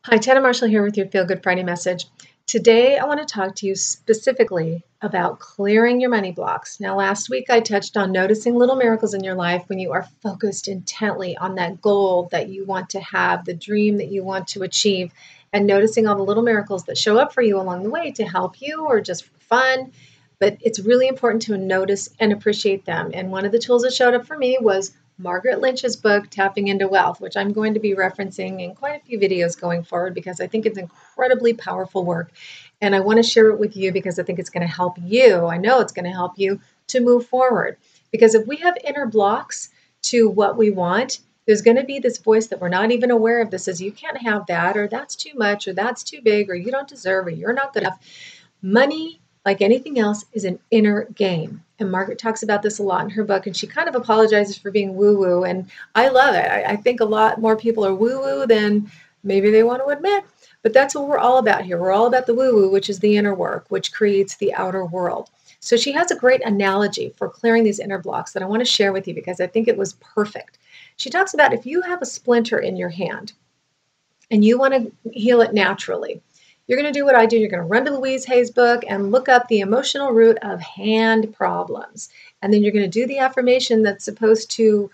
Hi, Tanna Marshall here with your Feel Good Friday message. Today, I want to talk to you specifically about clearing your money blocks. Now, last week I touched on noticing little miracles in your life when you are focused intently on that goal that you want to have, the dream that you want to achieve, and noticing all the little miracles that show up for you along the way to help you or just for fun. But it's really important to notice and appreciate them. And one of the tools that showed up for me was Margaret Lynch's book, Tapping into Wealth, which I'm going to be referencing in quite a few videos going forward because I think it's incredibly powerful work. And I want to share it with you because I think it's going to help you. I know it's going to help you to move forward. Because if we have inner blocks to what we want, there's going to be this voice that we're not even aware of that says, you can't have that, or that's too much, or that's too big, or you don't deserve, or you're not good enough. Money, like anything else, is an inner game. And Margaret talks about this a lot in her book, and she kind of apologizes for being woo-woo, and I love it. I think a lot more people are woo-woo than maybe they want to admit, but that's what we're all about here. We're all about the woo-woo, which is the inner work, which creates the outer world. So she has a great analogy for clearing these inner blocks that I want to share with you because I think it was perfect. She talks about if you have a splinter in your hand and you want to heal it naturally, you're going to do what I do. You're going to run to Louise Hay's book and look up the emotional root of hand problems. And then you're going to do the affirmation that's supposed to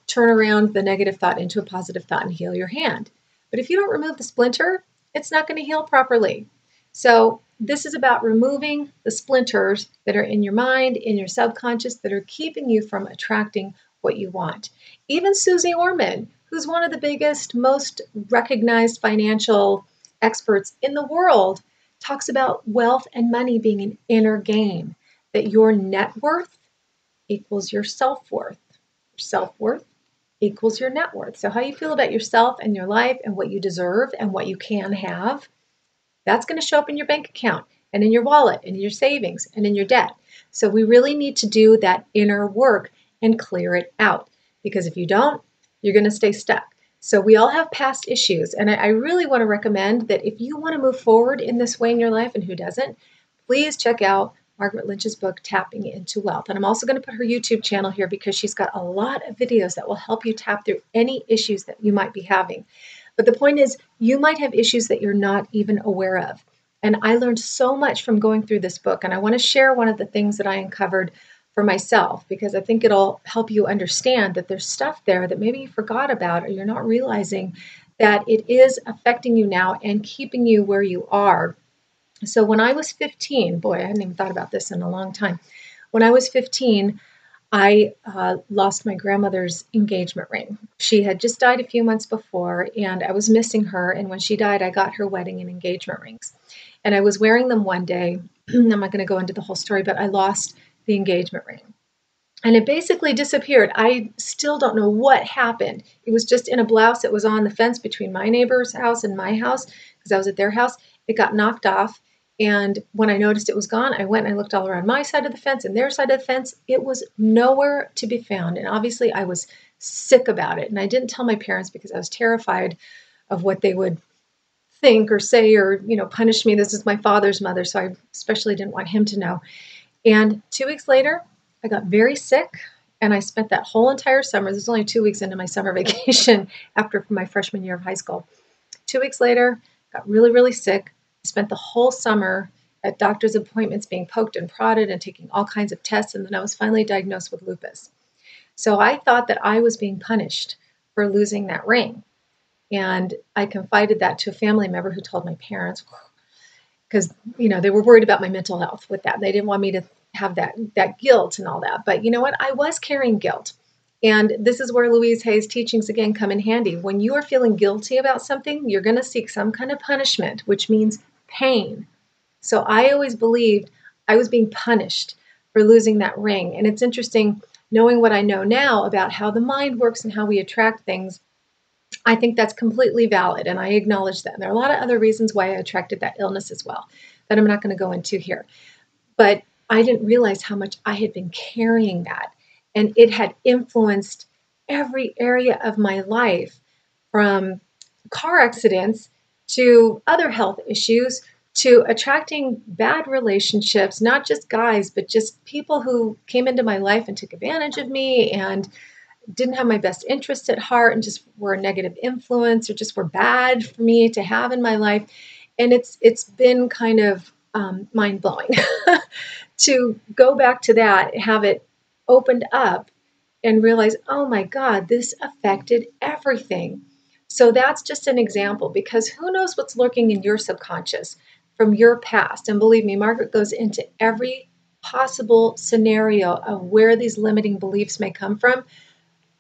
turn around the negative thought into a positive thought and heal your hand. But if you don't remove the splinter, it's not going to heal properly. So this is about removing the splinters that are in your mind, in your subconscious, that are keeping you from attracting what you want. Even Susie Orman, who's one of the biggest, most recognized financial experts in the world, talks about wealth and money being an inner game, that your net worth equals your self-worth. Your self-worth equals your net worth. So how you feel about yourself and your life and what you deserve and what you can have, that's going to show up in your bank account and in your wallet and in your savings and in your debt. So we really need to do that inner work and clear it out, because if you don't, you're going to stay stuck. So we all have past issues, and I really want to recommend that if you want to move forward in this way in your life, and who doesn't, please check out Margaret Lynch's book, Tapping into Wealth. And I'm also going to put her YouTube channel here because she's got a lot of videos that will help you tap through any issues that you might be having. But the point is, you might have issues that you're not even aware of. And I learned so much from going through this book, and I want to share one of the things that I uncovered for myself, because I think it'll help you understand that there's stuff there that maybe you forgot about or you're not realizing that it is affecting you now and keeping you where you are. So when I was 15, boy, I hadn't even thought about this in a long time. When I was 15, I lost my grandmother's engagement ring. She had just died a few months before, and I was missing her. And when she died, I got her wedding and engagement rings. And I was wearing them one day. I'm not going to go into the whole story, but I lost the engagement ring. And it basically disappeared. I still don't know what happened. It was just in a blouse that was on the fence between my neighbor's house and my house, because I was at their house. It got knocked off. And when I noticed it was gone, I went and I looked all around my side of the fence and their side of the fence. It was nowhere to be found. And obviously I was sick about it. And I didn't tell my parents because I was terrified of what they would think or say or, punish me. This is my father's mother, so I especially didn't want him to know. And 2 weeks later, I got very sick, and I spent that whole entire summer. This was only 2 weeks into my summer vacation after my freshman year of high school. 2 weeks later, got really, really sick. I spent the whole summer at doctor's appointments being poked and prodded and taking all kinds of tests, and then I was finally diagnosed with lupus. So I thought that I was being punished for losing that ring. And I confided that to a family member who told my parents, because they were worried about my mental health with that. They didn't want me to have that guilt and all that. But you know what? I was carrying guilt. And this is where Louise Hay's teachings again come in handy. When you are feeling guilty about something, you're going to seek some kind of punishment, which means pain. So I always believed I was being punished for losing that ring. And it's interesting knowing what I know now about how the mind works and how we attract things. I think that's completely valid, and I acknowledge that. And there are a lot of other reasons why I attracted that illness as well that I'm not going to go into here. But I didn't realize how much I had been carrying that, and it had influenced every area of my life, from car accidents to other health issues to attracting bad relationships, not just guys, but just people who came into my life and took advantage of me and didn't have my best interests at heart and just were a negative influence or just were bad for me to have in my life. And it's been kind of mind blowing to go back to that, have it opened up, and realize, oh my God, this affected everything. So that's just an example, because who knows what's lurking in your subconscious from your past. And believe me, Margaret goes into every possible scenario of where these limiting beliefs may come from,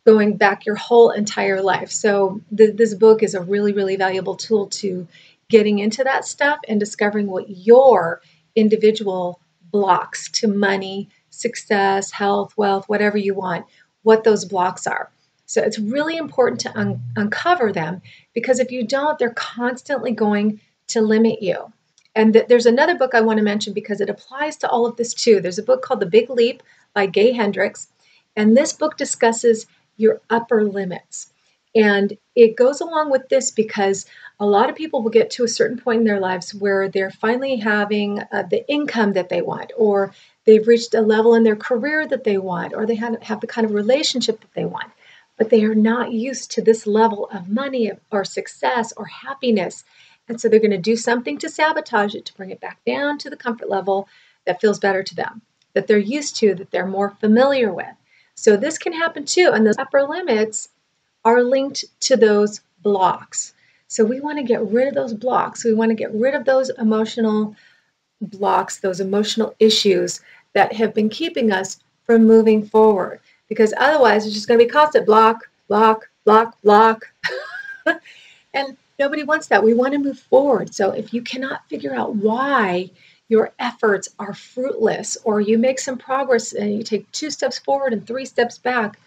going back your whole entire life. So this book is a really, really valuable tool to getting into that stuff and discovering what your individual blocks to money, success, health, wealth, whatever you want, what those blocks are. So it's really important to uncover them, because if you don't, they're constantly going to limit you. And there's another book I want to mention because it applies to all of this too. There's a book called The Big Leap by Gay Hendricks. And this book discusses your upper limits. And it goes along with this because a lot of people will get to a certain point in their lives where they're finally having the income that they want, or they've reached a level in their career that they want, or they have the kind of relationship that they want. But they are not used to this level of money or success or happiness. And so they're going to do something to sabotage it, to bring it back down to the comfort level that feels better to them, that they're used to, that they're more familiar with. So this can happen too. And those upper limits are linked to those blocks. So we want to get rid of those blocks. We want to get rid of those emotional blocks, those emotional issues that have been keeping us from moving forward. Because otherwise, it's just going to be constant block, block, block, block. And nobody wants that. We want to move forward. So if you cannot figure out why your efforts are fruitless, or you make some progress and you take 2 steps forward and 3 steps back,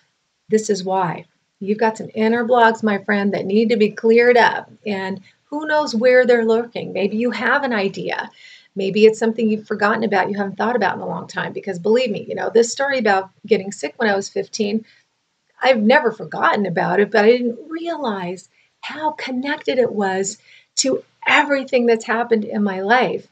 this is why. You've got some inner blocks, my friend, that need to be cleared up. And who knows where they're lurking? Maybe you have an idea. Maybe it's something you've forgotten about, you haven't thought about in a long time. Because believe me, this story about getting sick when I was 15, I've never forgotten about it, but I didn't realize how connected it was to everything that's happened in my life,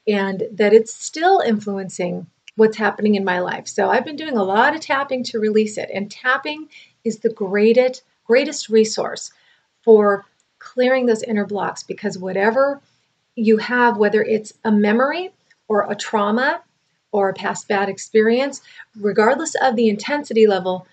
and that it's still influencing what's happening in my life. So I've been doing a lot of tapping to release it. And tapping is the greatest resource for clearing those inner blocks, because whatever you have, whether it's a memory or a trauma or a past bad experience, regardless of the intensity level,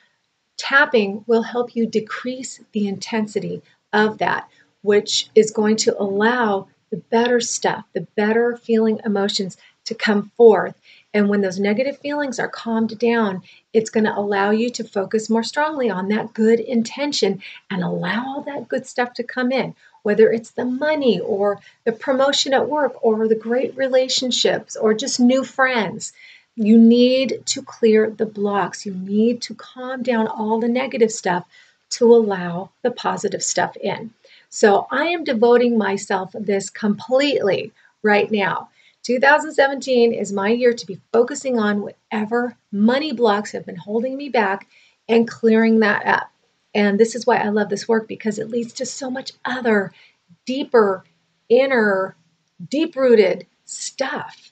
tapping will help you decrease the intensity of that, which is going to allow the better stuff, the better feeling emotions to come forth. And when those negative feelings are calmed down, it's going to allow you to focus more strongly on that good intention and allow all that good stuff to come in, whether it's the money or the promotion at work or the great relationships or just new friends. You need to clear the blocks. You need to calm down all the negative stuff to allow the positive stuff in. So I am devoting myself this completely right now. 2017 is my year to be focusing on whatever money blocks have been holding me back and clearing that up. And this is why I love this work, because it leads to so much other deeper, inner, deep-rooted stuff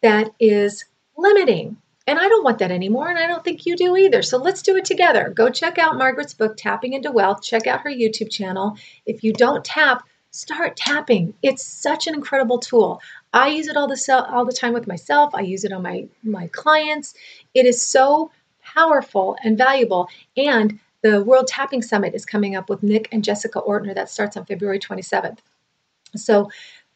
that is limiting. And I don't want that anymore, and I don't think you do either. So let's do it together. Go check out Margaret's book, Tapping into Wealth. Check out her YouTube channel. If you don't tap, start tapping. It's such an incredible tool. I use it all the time with myself. I use it on my clients. It is so powerful and valuable. And the World Tapping Summit is coming up with Nick and Jessica Ortner. That starts on February 27th. So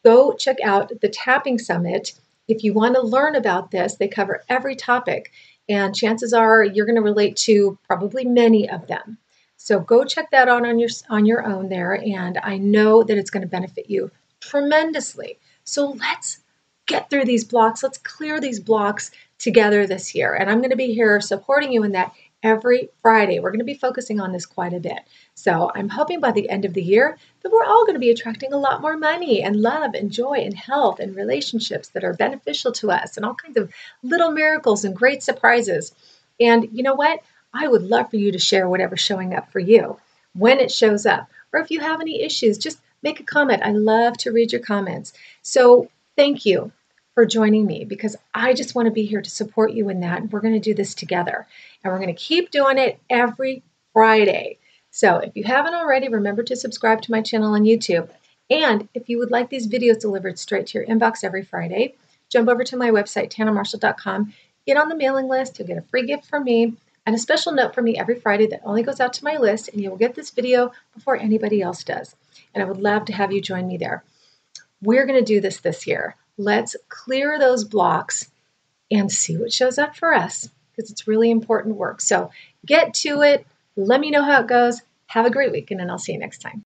go check out the Tapping Summit. If you want to learn about this, they cover every topic, and chances are you're going to relate to probably many of them. So go check that out on your own there, and I know that it's going to benefit you tremendously. So let's get through these blocks. Let's clear these blocks together this year, and I'm going to be here supporting you in that every Friday. We're going to be focusing on this quite a bit. So I'm hoping by the end of the year that we're all going to be attracting a lot more money and love and joy and health and relationships that are beneficial to us, and all kinds of little miracles and great surprises. And you know what? I would love for you to share whatever's showing up for you when it shows up. Or if you have any issues, just make a comment. I love to read your comments. So thank you for joining me, because I just want to be here to support you in that. And we're going to do this together. And we're going to keep doing it every Friday. So if you haven't already, remember to subscribe to my channel on YouTube. And if you would like these videos delivered straight to your inbox every Friday, jump over to my website, tannamarshall.com. Get on the mailing list. You'll get a free gift from me and a special note from me every Friday that only goes out to my list, and you will get this video before anybody else does. And I would love to have you join me there. We're going to do this year. Let's clear those blocks and see what shows up for us, because it's really important work. So get to it. Let me know how it goes. Have a great weekend, and I'll see you next time.